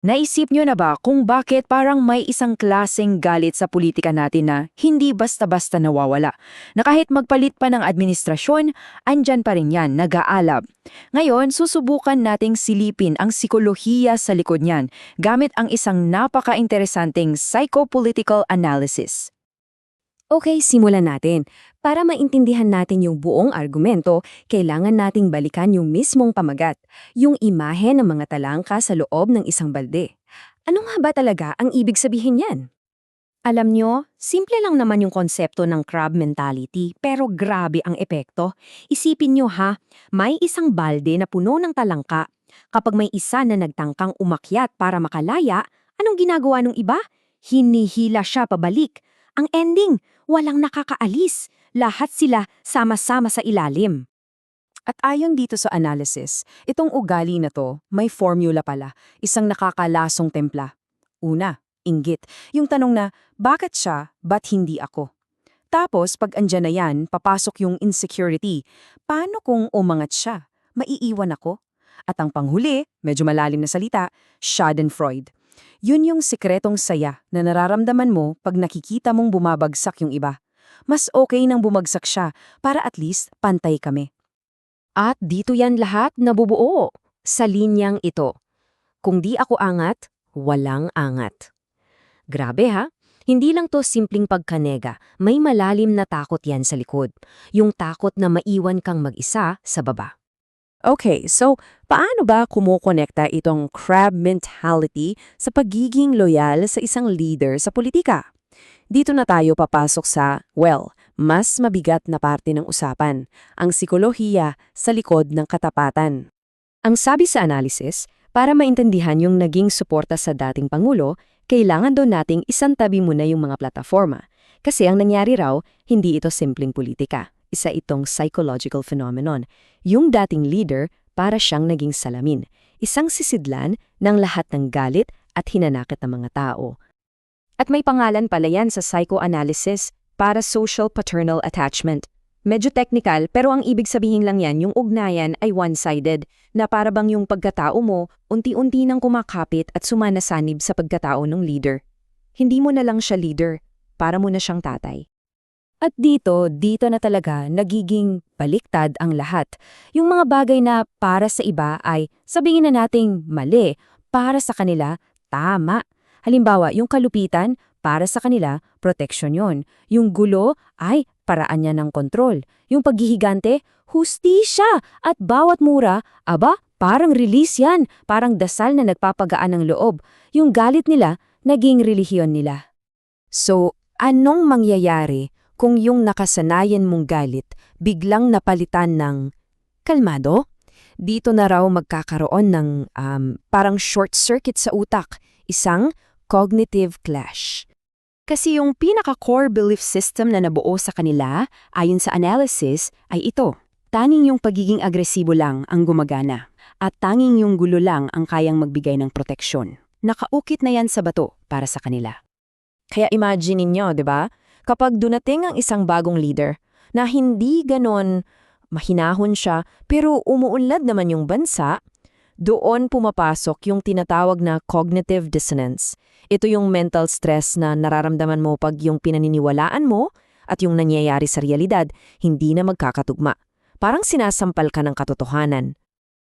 Naisip nyo na ba kung bakit parang may isang klaseng galit sa politika natin na hindi basta-basta nawawala? Na kahit magpalit pa ng administrasyon, andyan pa rin yan, nag-aalab. Ngayon, susubukan nating silipin ang sikolohiya sa likod niyan gamit ang isang napaka-interesanting psychopolitical analysis. Okay, simulan natin. Para maintindihan natin yung buong argumento, kailangan nating balikan yung mismong pamagat, yung imahe ng mga talangka sa loob ng isang balde. Ano nga ba talaga ang ibig sabihin yan? Alam nyo, simple lang naman yung konsepto ng crab mentality, pero grabe ang epekto. Isipin nyo ha, may isang balde na puno ng talangka. Kapag may isa na nagtangkang umakyat para makalaya, anong ginagawa ng iba? Hinihila siya pabalik. Ang ending, walang nakakaalis. Lahat sila sama-sama sa ilalim. At ayon dito sa analysis, itong ugali na to may formula pala, isang nakakalasong templa. Una, inggit. Yung tanong na, bakit siya, ba't hindi ako? Tapos, pag andyan na yan, papasok yung insecurity. Paano kung umangat siya? Maiiwan ako? At ang panghuli, medyo malalim na salita, Schadenfreude. Yun yung sikretong saya na nararamdaman mo pag nakikita mong bumabagsak yung iba. Mas okay nang bumagsak siya para at least pantay kami. At dito yan lahat nabubuo sa linyang ito. Kung di ako angat, walang angat. Grabe ha? Hindi lang to simpleng pagkanega, may malalim na takot yan sa likod. Yung takot na maiwan kang mag-isa sa baba. Okay, so paano ba kumukonekta itong crab mentality sa pagiging loyal sa isang leader sa politika? Dito na tayo papasok sa, mas mabigat na parte ng usapan, ang sikolohiya sa likod ng katapatan. Ang sabi sa analysis, para maintindihan yung naging suporta sa dating Pangulo, kailangan daw nating isantabi muna yung mga plataforma. Kasi ang nangyari raw, hindi ito simpleng politika. Isa itong psychological phenomenon. Yung dating leader, para siyang naging salamin. Isang sisidlan ng lahat ng galit at hinanakit ng mga tao. At may pangalan pala yan sa psychoanalysis para social paternal attachment. Medyo technical pero ang ibig sabihin lang yan yung ugnayan ay one-sided na para bang yung pagkatao mo unti-unti nang kumakapit at sumanasanib sa pagkatao ng leader. Hindi mo na lang siya leader, para mo na siyang tatay. At dito na talaga nagiging baliktad ang lahat. Yung mga bagay na para sa iba ay sabihin na nating mali, para sa kanila tama. Halimbawa, yung kalupitan, para sa kanila, proteksyon yon. Yung gulo, ay paraan niya ng kontrol. Yung paghihigante, hustisya. At bawat mura, parang release yan. Parang dasal na nagpapagaan ng loob. Yung galit nila, naging relihiyon nila. So, anong mangyayari kung yung nakasanayan mong galit biglang napalitan ng kalmado? Dito na raw magkakaroon ng parang short circuit sa utak, isang cognitive clash. Kasi yung pinaka-core belief system na nabuo sa kanila, ayon sa analysis, ay ito. Tanging yung pagiging agresibo lang ang gumagana. At tanging yung gulo lang ang kayang magbigay ng proteksyon. Nakaukit na yan sa bato para sa kanila. Kaya imagine ninyo, di ba? Kapag dunating ang isang bagong leader na hindi ganon mahinahon siya pero umuunlad naman yung bansa, doon pumapasok yung tinatawag na cognitive dissonance. Ito yung mental stress na nararamdaman mo pag yung pinaniniwalaan mo at yung nangyayari sa realidad hindi na magkakatugma. Parang sinasampal ka ng katotohanan.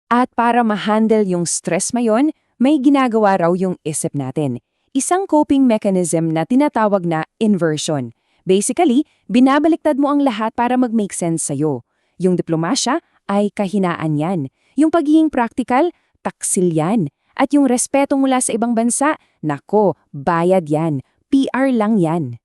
At para ma-handle yung stress mayon, may ginagawa raw yung isip natin. Isang coping mechanism na tinatawag na inversion. Basically, binabaliktad mo ang lahat para mag-make sense sa'yo. Yung diplomasya ay kahinaan yan. Yung pagiging practical, taksil yan. At yung respeto mula sa ibang bansa, nako, bayad yan. PR lang yan.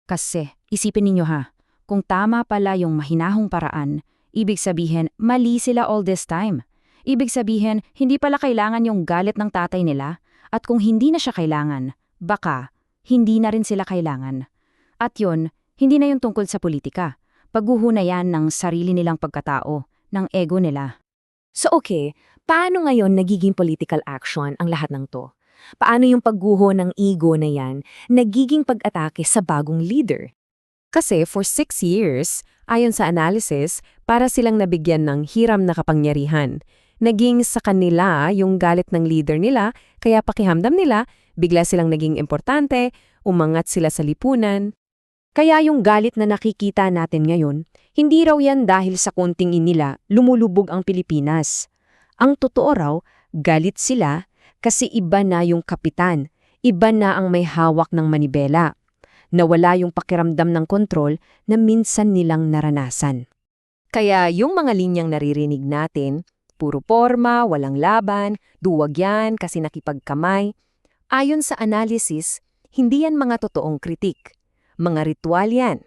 Kasi, isipin ninyo ha, kung tama pala yung mahinahong paraan, ibig sabihin, mali sila all this time. Ibig sabihin, hindi pala kailangan yung galit ng tatay nila. At kung hindi na siya kailangan, baka hindi na rin sila kailangan. At yun, hindi na yung tungkol sa politika. Pagguho na yan ng sarili nilang pagkatao, ng ego nila. So okay, paano ngayon nagiging political action ang lahat ng to? Paano yung pagguho ng ego na yan nagiging pag-atake sa bagong leader? Kasi for 6 years, ayon sa analysis, para silang nabigyan ng hiram na kapangyarihan. Naging sa kanila yung galit ng leader nila, kaya pakihamdam nila, bigla silang naging importante, umangat sila sa lipunan. Kaya yung galit na nakikita natin ngayon, hindi raw yan dahil sa konting nila lumulubog ang Pilipinas. Ang totoo raw, galit sila kasi iba na yung kapitan, iba na ang may hawak ng manibela. Nawala yung pakiramdam ng kontrol na minsan nilang naranasan. Kaya yung mga linyang naririnig natin, puro porma, walang laban, duwag yan kasi nakipagkamay. Ayon sa analysis, hindi yan mga totoong kritik. Mga ritual yan.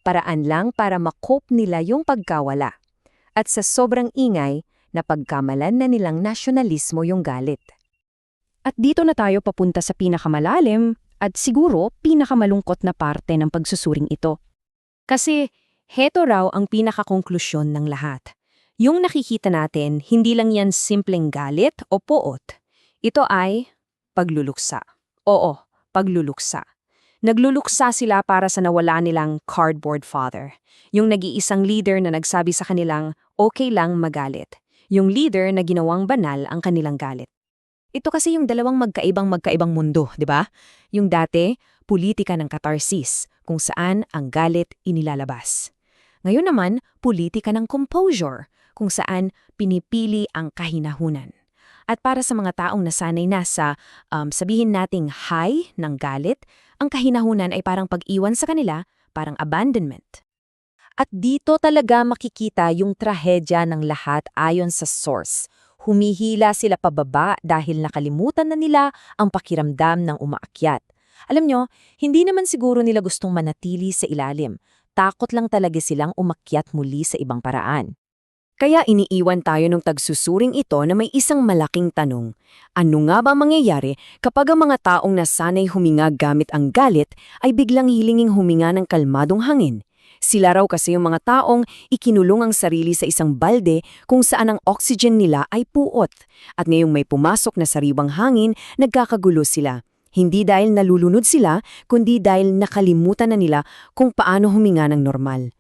Paraan lang para makop nila yung pagkawala. At sa sobrang ingay, napagkamalan na nilang nasyonalismo yung galit. At dito na tayo papunta sa pinakamalalim at siguro pinakamalungkot na parte ng pagsusuring ito. Kasi heto raw ang pinakakonklusyon ng lahat. Yung nakikita natin, hindi lang yan simpleng galit o poot. Ito ay pagluluksa. Oo, pagluluksa. Nagluluksa sila para sa nawala nilang cardboard father. Yung nag-iisang leader na nagsabi sa kanilang okay lang magalit. Yung leader na ginawang banal ang kanilang galit. Ito kasi yung dalawang magkaibang mundo, di ba? Yung dati, politika ng catharsis, kung saan ang galit inilalabas. Ngayon naman, politika ng composure, kung saan pinipili ang kahinahunan. At para sa mga taong nasanay na sa sabihin nating high ng galit, ang kahinahunan ay parang pag-iwan sa kanila, parang abandonment. At dito talaga makikita yung trahedya ng lahat ayon sa source. Humihila sila pababa dahil nakalimutan na nila ang pakiramdam ng umaakyat. Alam nyo, hindi naman siguro nila gustong manatili sa ilalim. Takot lang talaga silang umakyat muli sa ibang paraan. Kaya iniiwan tayo ng tagsusuring ito na may isang malaking tanong. Ano nga ba mangyayari kapag ang mga taong nasanay huminga gamit ang galit ay biglang hilinging huminga ng kalmadong hangin? Sila raw kasi yung mga taong ikinulong ang sarili sa isang balde kung saan ang oxygen nila ay puot. At ngayong may pumasok na sariwang hangin, nagkakagulo sila. Hindi dahil nalulunod sila, kundi dahil nakalimutan na nila kung paano huminga ng normal.